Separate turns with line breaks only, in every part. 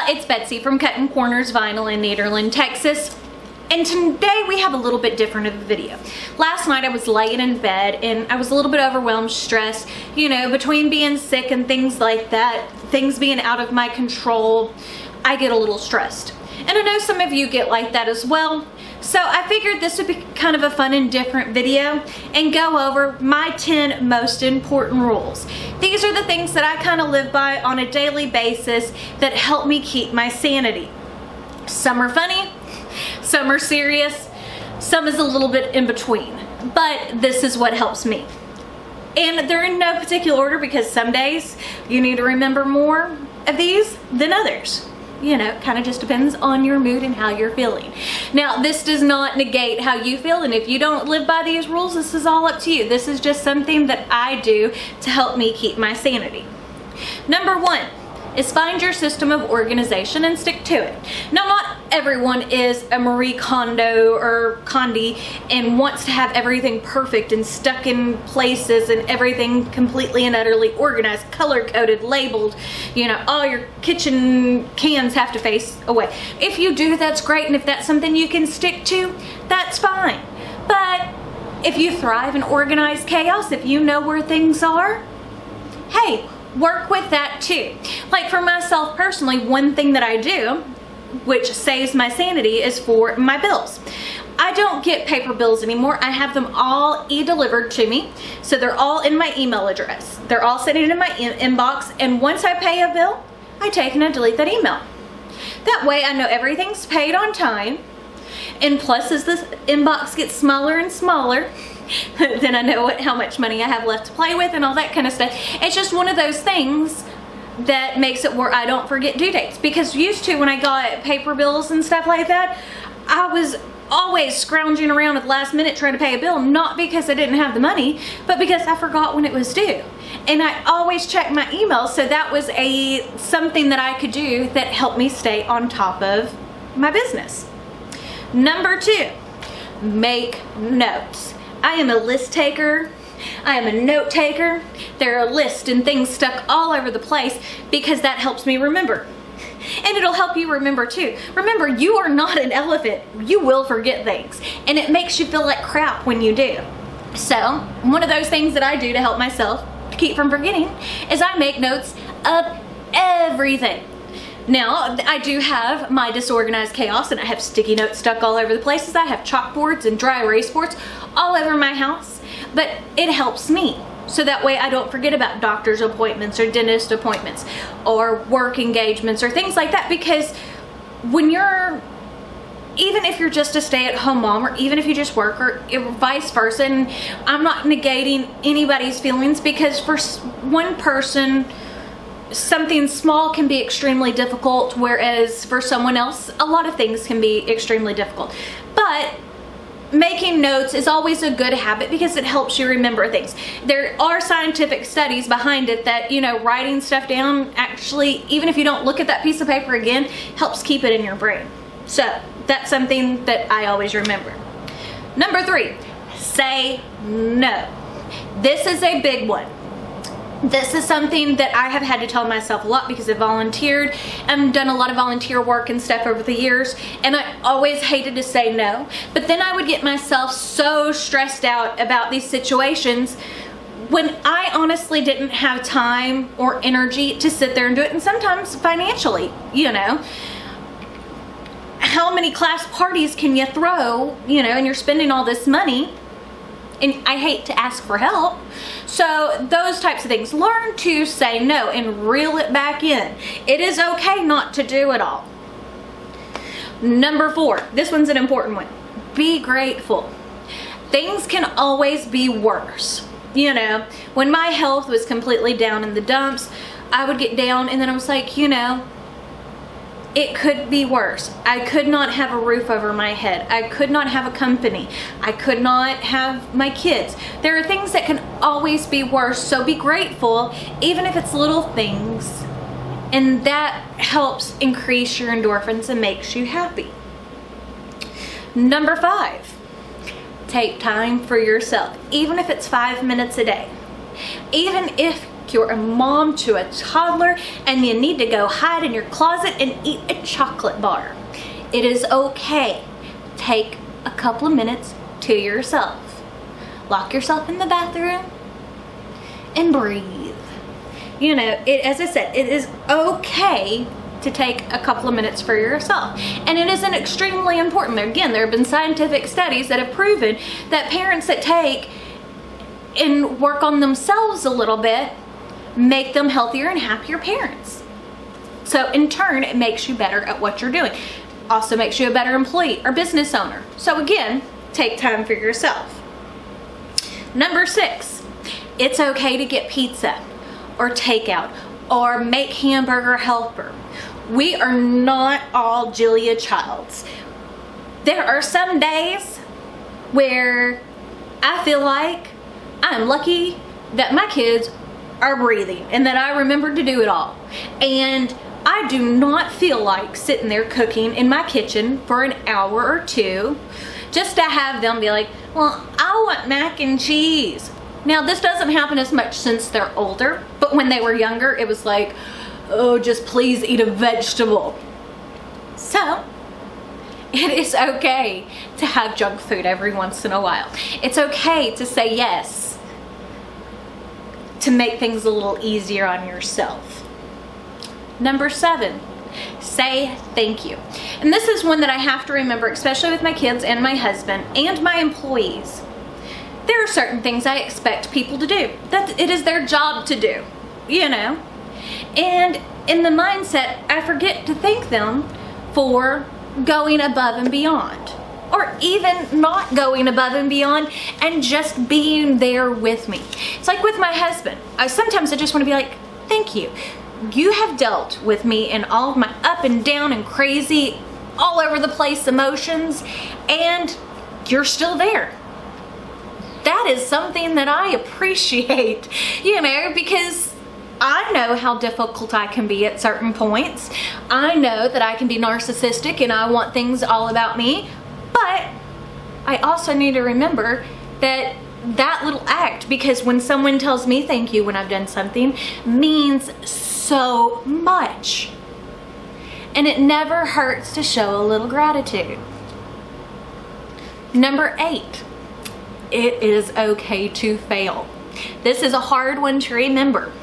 It's Betsy from Cuttin Corners Vinyl in Nederland, Texas. And today we have a little bit different of a video. Last night I was laying in bed and I was a little bit overwhelmed, stressed, you know, between being sick and things like that, things being out of my control, I get a little stressed. And I know some of you get like that as well. So I figured this would be kind of a fun and different video and go over my 10 most important rules. These are the things that I kind of live by on a daily basis that help me keep my sanity. Some are funny, some are serious, some is a little bit in between, but this is what helps me. And they're in no particular order because some days you need to remember more of these than others. You know, it kind of just depends on your mood and how you're feeling. Now, this does not negate how you feel, and if you don't live by these rules, this is all up to you. This is just something that I do to help me keep my sanity. Number 1 is find your system of organization and stick to it. Now, not everyone is a Marie Kondo or Condi and wants to have everything perfect and stuck in places and everything completely and utterly organized, color-coded, labeled. You know, all your kitchen cans have to face away. If you do, that's great, and if that's something you can stick to, that's fine. But if you thrive in organized chaos, if you know where things are, hey, work with that too. Like for myself personally, one thing that I do, which saves my sanity, is for my bills. I don't get paper bills anymore. I have them all e-delivered to me. So they're all in my email address. They're all sitting in my inbox, and once I pay a bill, I take and I delete that email. That way I know everything's paid on time, and plus as this inbox gets smaller and smaller, then I know how much money I have left to play with and all that kind of stuff. It's just one of those things that makes it where I don't forget due dates. Because used to, when I got paper bills and stuff like that, I was always scrounging around at the last minute trying to pay a bill, not because I didn't have the money, but because I forgot when it was due. And I always checked my email, so that was something that I could do that helped me stay on top of my business. Number 2, make notes. I am a list taker. I am a note taker. There are lists and things stuck all over the place because that helps me remember. And it'll help you remember too. Remember, you are not an elephant. You will forget things. And it makes you feel like crap when you do. So, one of those things that I do to help myself to keep from forgetting is I make notes of everything. Now, I do have my disorganized chaos, and I have sticky notes stuck all over the places. I have chalkboards and dry erase boards all over my house, but it helps me. So that way I don't forget about doctor's appointments or dentist appointments or work engagements or things like that, because when you're, even if you're just a stay-at-home mom, or even if you just work, or vice versa, and I'm not negating anybody's feelings, because for one person, something small can be extremely difficult, whereas for someone else, a lot of things can be extremely difficult. But making notes is always a good habit because it helps you remember things. There are scientific studies behind it that, you know, writing stuff down actually, even if you don't look at that piece of paper again, helps keep it in your brain. So that's something that I always remember. Number 3, say no. This is a big one. This is something that I have had to tell myself a lot because I volunteered and done a lot of volunteer work and stuff over the years, and I always hated to say no. But then I would get myself so stressed out about these situations when I honestly didn't have time or energy to sit there and do it, and sometimes financially, you know. How many class parties can you throw, you know, and you're spending all this money? And I hate to ask for help. So those types of things. Learn to say no and reel it back in. It is okay not to do it all. Number 4, this one's an important one. Be grateful. Things can always be worse. You know, when my health was completely down in the dumps, I would get down and then I was like, you know, it could be worse. I could not have a roof over my head. I could not have a company. I could not have my kids. There are things that can always be worse, so be grateful, even if it's little things, and that helps increase your endorphins and makes you happy. Number 5, take time for yourself, even if it's 5 minutes a day. Even if like you're a mom to a toddler and you need to go hide in your closet and eat a chocolate bar. It is okay. Take a couple of minutes to yourself. Lock yourself in the bathroom and breathe. You know, as I said, it is okay to take a couple of minutes for yourself. And it isn't extremely important. Again, there have been scientific studies that have proven that parents that take and work on themselves a little bit make them healthier and happier parents. So in turn, it makes you better at what you're doing. Also makes you a better employee or business owner. So again, take time for yourself. Number 6, it's okay to get pizza or takeout or make hamburger helper. We are not all Julia Childs. There are some days where I feel like I'm lucky that my kids are breathing and that I remembered to do it all. And I do not feel like sitting there cooking in my kitchen for an hour or two just to have them be like, well, I want mac and cheese. Now, this doesn't happen as much since they're older, but when they were younger, it was like, oh, just please eat a vegetable. So, it is okay to have junk food every once in a while. It's okay to say yes, to make things a little easier on yourself. Number 7, say thank you. And this is one that I have to remember, especially with my kids and my husband and my employees. There are certain things I expect people to do, that it is their job to do, you know. And in the mindset, I forget to thank them for going above and beyond, or even not going above and beyond and just being there with me. It's like with my husband. Sometimes I just want to be like, thank you. You have dealt with me in all of my up and down and crazy, all over the place emotions, and you're still there. That is something that I appreciate, you know, because I know how difficult I can be at certain points. I know that I can be narcissistic and I want things all about me, but I also need to remember that that little act, because when someone tells me thank you when I've done something, means so much. And it never hurts to show a little gratitude. Number 8, it is okay to fail. This is a hard one to remember,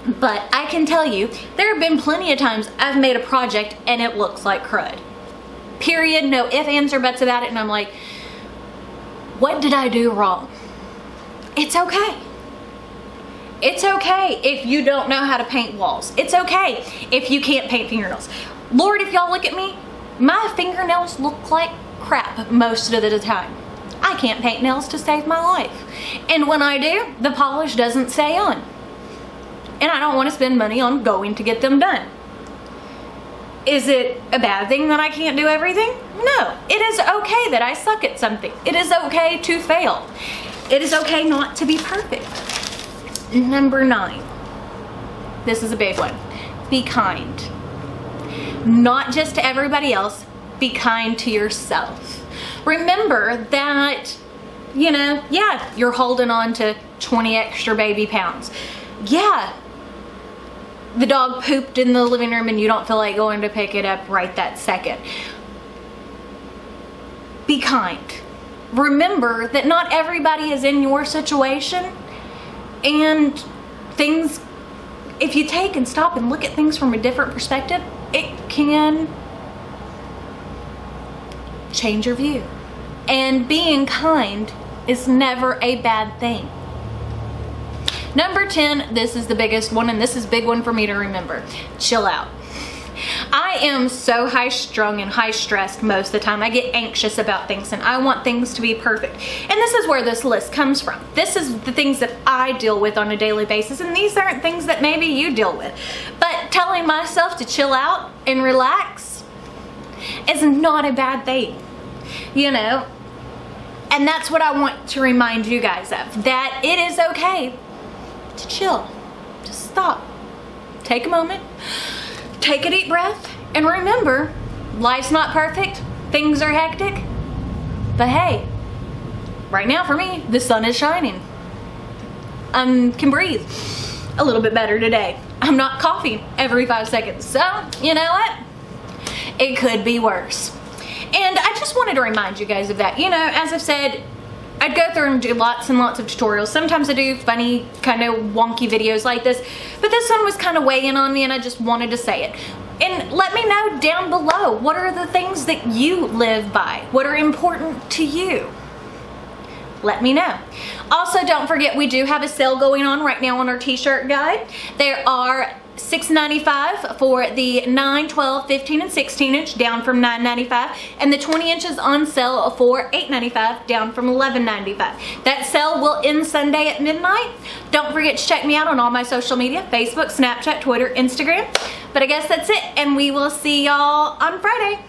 but I can tell you, there have been plenty of times I've made a project and it looks like crud. Period, no ifs, ands, or buts about it, and I'm like, what did I do wrong? It's okay. It's okay if you don't know how to paint walls. It's okay if you can't paint fingernails. Lord, if y'all look at me, my fingernails look like crap most of the time. I can't paint nails to save my life. And when I do, the polish doesn't stay on. And I don't want to spend money on going to get them done. Is it a bad thing that I can't do everything? No. It is okay that I suck at something. It is okay to fail. It is okay not to be perfect. Number 9. This is a big one. Be kind. Not just to everybody else, be kind to yourself. Remember that, you know, yeah, you're holding on to 20 extra baby pounds. Yeah, the dog pooped in the living room and you don't feel like going to pick it up right that second. Be kind. Remember that not everybody is in your situation, and things, if you take and stop and look at things from a different perspective, it can change your view. And being kind is never a bad thing. Number 10, this is the biggest one, and this is a big one for me to remember. Chill out. I am so high strung and high stressed most of the time. I get anxious about things and I want things to be perfect. And this is where this list comes from. This is the things that I deal with on a daily basis, and these aren't things that maybe you deal with. But telling myself to chill out and relax is not a bad thing, you know? And that's what I want to remind you guys of, that it is okay to chill. Just stop. Take a moment. Take a deep breath. And remember, life's not perfect. Things are hectic. But hey, right now for me, the sun is shining. Can breathe. a little bit better today. I'm not coughing every 5 seconds, so you know what? It could be worse. And I just wanted to remind you guys of that. You know, as I've said, I'd go through and do lots and lots of tutorials. Sometimes I do funny, kind of wonky videos like this, but this one was kind of weighing on me and I just wanted to say it. And let me know down below, what are the things that you live by? What are important to you? Let me know. Also, don't forget, we do have a sale going on right now on our t-shirt guide. There are $6.95 for the 9, 12, 15, and 16 inch, down from $9.95, and the 20 inches on sale for $8.95, down from $11.95. That sale will end Sunday at midnight. Don't forget to check me out on all my social media, Facebook, Snapchat, Twitter, Instagram. But I guess that's it, and we will see y'all on Friday.